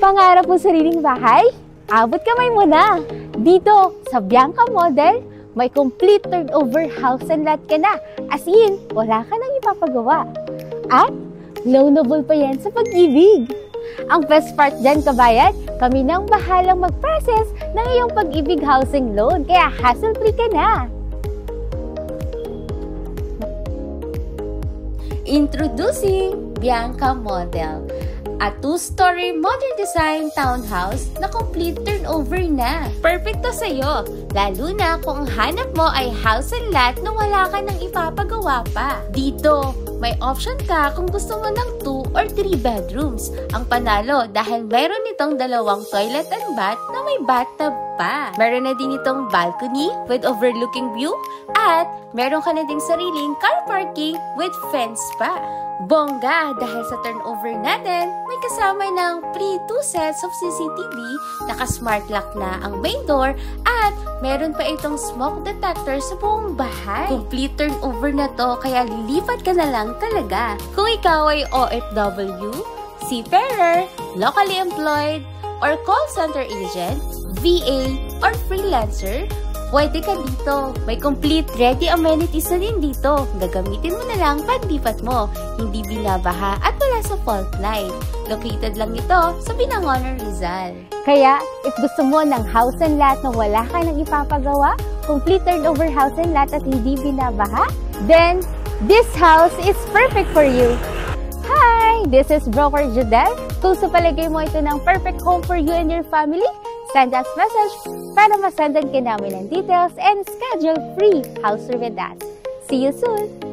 pangarap mo sariling bahay? Abot kamay mo na! Dito sa Bianca Model, may complete turnover house and lot ka na. As in, wala ka nang ipapagawa. At loanable pa yan sa Pag-ibig. Ang best part dyan, kabayan, kami nang bahalang mag-process ng iyong Pag-ibig housing loan. Kaya hassle-free ka na. Introducing Bianca Model, a 2-story modern design townhouse na complete turnover na. Perfect to sa'yo, lalo na kung ang hanap mo ay house and lot na wala ka nang ipapagawa pa. Dito, may option ka kung gusto mo ng 2 or 3 bedrooms. Ang panalo dahil meron itong 2 toilet and bath na may bathtub pa. Meron na din itong balcony with overlooking view at meron ka na ding sariling car parking with fence pa. Bongga dahil sa turnover natin, may kasama ng pre-2 sets of CCTV, naka-smart lock na ang main door, at meron pa itong smoke detector sa buong bahay. Complete turnover na to, kaya lilipat ka na lang talaga. Kung ikaw ay OFW, seafarer, locally employed, or call center agent, VA, or freelancer, pwede ka dito. May complete ready amenities na din dito. Gagamitin mo na lang panlipat mo. Hindi binabaha at wala sa fault line. Located lang ito sa Binangonan, Rizal. Kaya, if gusto mo ng house and lot na wala ka nang ipapagawa, complete turnover house and lot at hindi binabaha, then this house is perfect for you. Hi! This is Broker Judel. Kung sa palagay mo ito ng perfect home for you and your family, send us message para masendan ka namin ng details and schedule free house tour with us. See you soon!